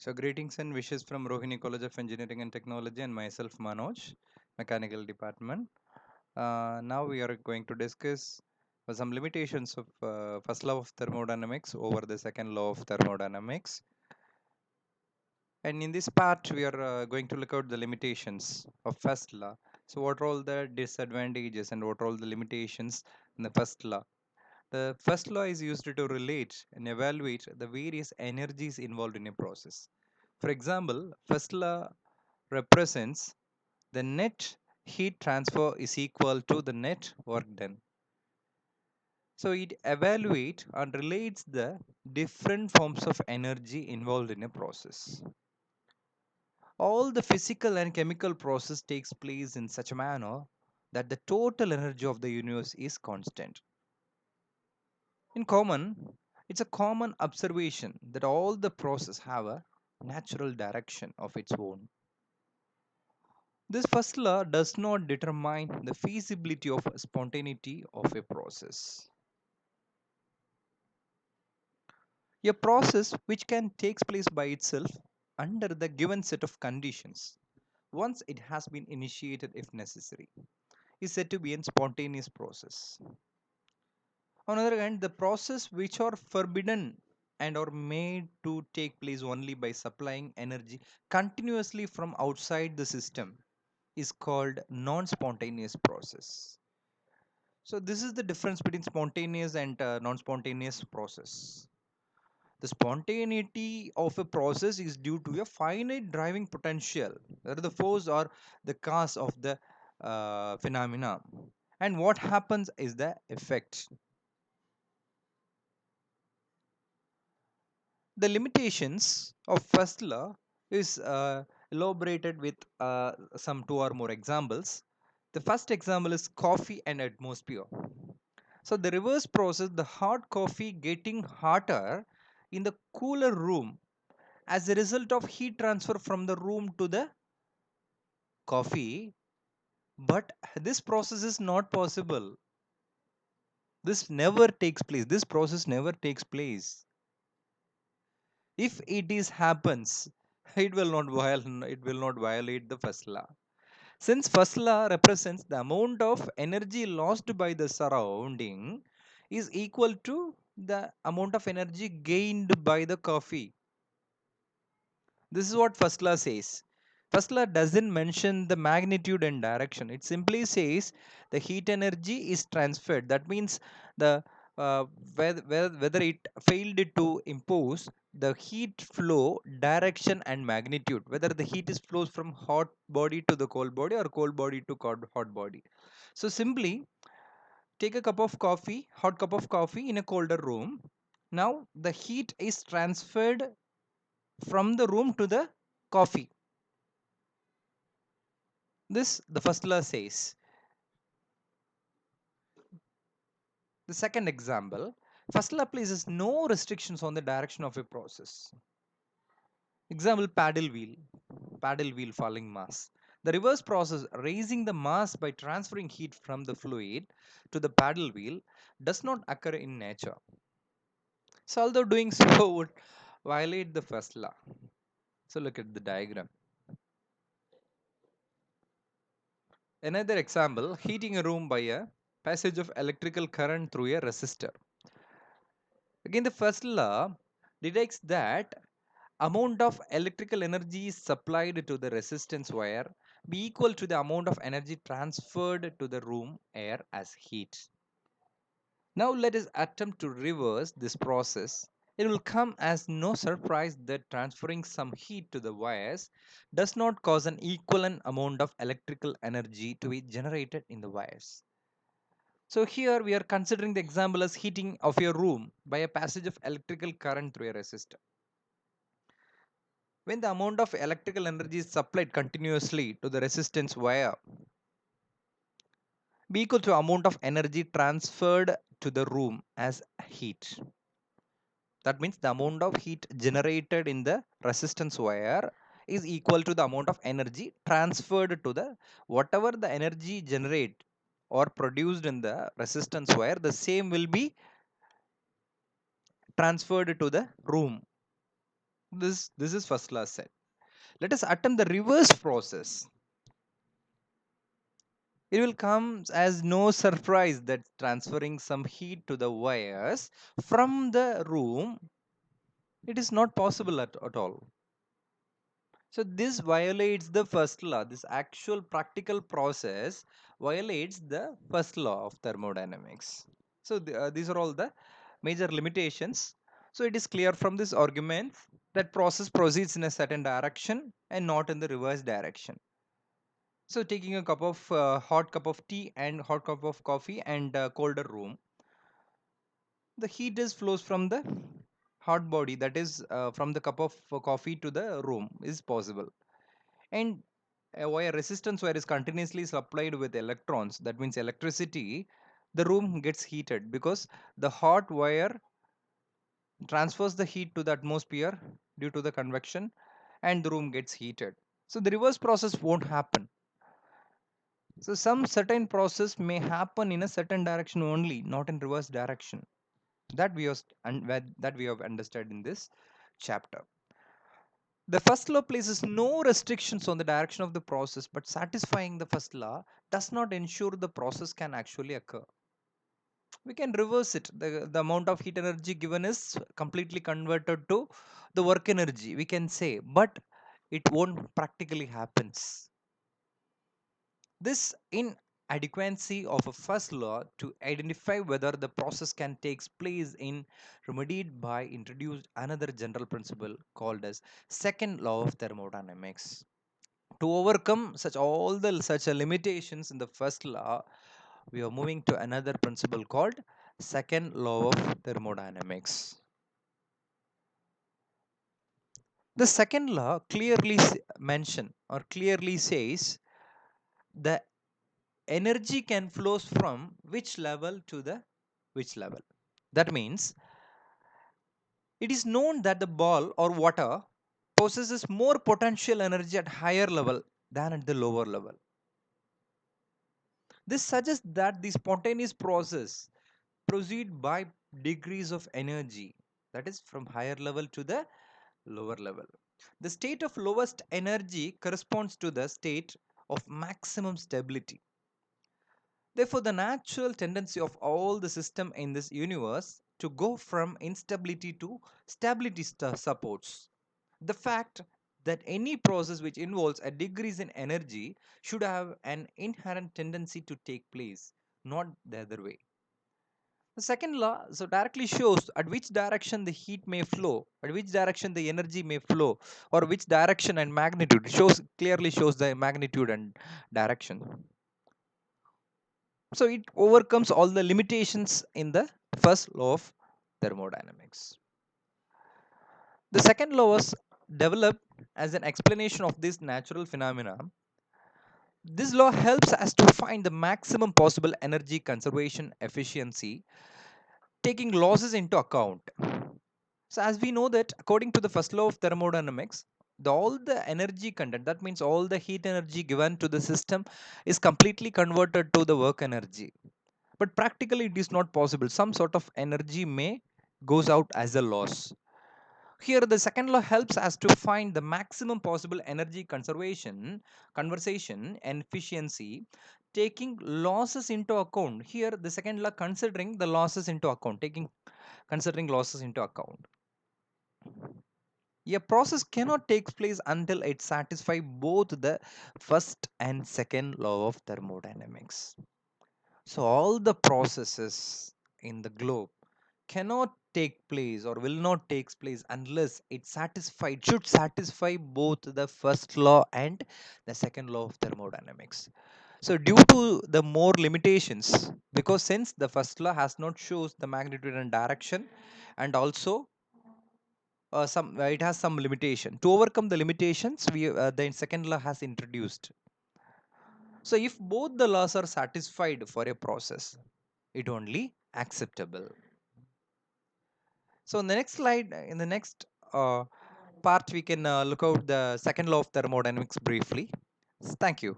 So greetings and wishes from Rohini College of Engineering and Technology and myself Manoj, Mechanical Department. Now we are going to discuss some limitations of first law of thermodynamics over the second law of thermodynamics. And in this part, we are going to look at the limitations of first law. So what are all the disadvantages and what are all the limitations in the first law? The first law is used to relate and evaluate the various energies involved in a process. For example, first law represents the net heat transfer is equal to the net work done. So it evaluates and relates the different forms of energy involved in a process. All the physical and chemical process takes place in such a manner that the total energy of the universe is constant. In common, it's a common observation that all the process have a natural direction of its own. This first law does not determine the feasibility of spontaneity of a process. A process which can take place by itself under the given set of conditions, once it has been initiated if necessary, is said to be a spontaneous process. On the other hand, the process which are forbidden and are made to take place only by supplying energy continuously from outside the system is called non-spontaneous process. So this is the difference between spontaneous and non-spontaneous process. The spontaneity of a process is due to a finite driving potential, whether the force or the cause of the phenomena. And what happens is the effect. The limitations of first law is elaborated with some two or more examples. The first example is coffee and atmosphere. So the reverse process, the hot coffee getting hotter in the cooler room as a result of heat transfer from the room to the coffee, but this process is not possible. This never takes place. This process never takes place. If it is happens, it will not violate the first law. Since first law represents the amount of energy lost by the surrounding is equal to the amount of energy gained by the coffee. This is what first law says. First law doesn't mention the magnitude and direction. It simply says the heat energy is transferred. That means the whether it failed to impose the heat flow direction and magnitude, whether the heat is flows from hot body to the cold body or cold body to hot body. So simply take a cup of coffee, hot cup of coffee in a colder room. Now the heat is transferred from the room to the coffee. This the first law says. The second example, first law places no restrictions on the direction of a process. Example, paddle wheel falling mass. The reverse process, raising the mass by transferring heat from the fluid to the paddle wheel, does not occur in nature. So although doing so would violate the first law. So look at the diagram. Another example, heating a room by a passage of electrical current through a resistor. Again, the first law detects that amount of electrical energy supplied to the resistance wire be equal to the amount of energy transferred to the room air as heat. Now let us attempt to reverse this process. It will come as no surprise that transferring some heat to the wires does not cause an equivalent amount of electrical energy to be generated in the wires. So here we are considering the example as heating of your room by a passage of electrical current through a resistor. When the amount of electrical energy is supplied continuously to the resistance wire be equal to amount of energy transferred to the room as heat. That means the amount of heat generated in the resistance wire is equal to the amount of energy transferred to the whatever the energy generate or produced in the resistance wire, the same will be transferred to the room This is first law set. Let us attempt the reverse process. It will come as no surprise that transferring some heat to the wires from the room, it is not possible at all. So this violates the first law. This actual practical process violates the first law of thermodynamics. So these are all the major limitations. So it is clear from this argument that process proceeds in a certain direction and not in the reverse direction. So taking a cup of hot cup of tea and hot cup of coffee and colder room, the heat is flows from the hot body, that is from the cup of coffee to the room is possible. And a wire resistance wire is continuously supplied with electrons, that means electricity, the room gets heated because the hot wire transfers the heat to the atmosphere due to the convection, and the room gets heated. So the reverse process won't happen. So some certain process may happen in a certain direction only, not in reverse direction. That that we have understood in this chapter. The first law places no restrictions on the direction of the process, but satisfying the first law does not ensure the process can actually occur. We can reverse it. The amount of heat energy given is completely converted to the work energy, we can say, but it won't practically happens. This inadequacy of a first law to identify whether the process can take place in remedied by introduced another general principle called as second law of thermodynamics. To overcome such a limitations in the first law, we are moving to another principle called second law of thermodynamics. The second law clearly mention or clearly says the energy can flows from which level to the which level. That means it is known that the ball or water possesses more potential energy at higher level than at the lower level. This suggests that the spontaneous process proceed by degrees of energy, that is from higher level to the lower level. The state of lowest energy corresponds to the state of maximum stability. Therefore, the natural tendency of all the system in this universe to go from instability to stability supports the fact that any process which involves a decrease in energy should have an inherent tendency to take place, not the other way. The second law so directly shows at which direction the heat may flow, at which direction the energy may flow, or which direction and magnitude. It shows clearly shows the magnitude and direction. So it overcomes all the limitations in the first law of thermodynamics. The second law was developed as an explanation of this natural phenomena. This law helps us to find the maximum possible energy conservation efficiency, taking losses into account. So as we know that according to the first law of thermodynamics, all the energy content, that means all the heat energy given to the system is completely converted to the work energy. But practically it is not possible. Some sort of energy may goes out as a loss. Here the second law helps us to find the maximum possible energy conversation and efficiency, taking losses into account. Here the second law considering the losses into account, taking considering losses into account. A process cannot take place until it satisfies both the first and second law of thermodynamics. So all the processes in the globe cannot take place or will not take place unless it should satisfy both the first law and the second law of thermodynamics. So due to the more limitations, because since the first law has not shows the magnitude and direction, and also some it has some limitation. To overcome the limitations, we the second law has introduced. So if both the laws are satisfied for a process, it only acceptable. So in the next slide, in the next part, we can look out the second law of thermodynamics briefly. Thank you.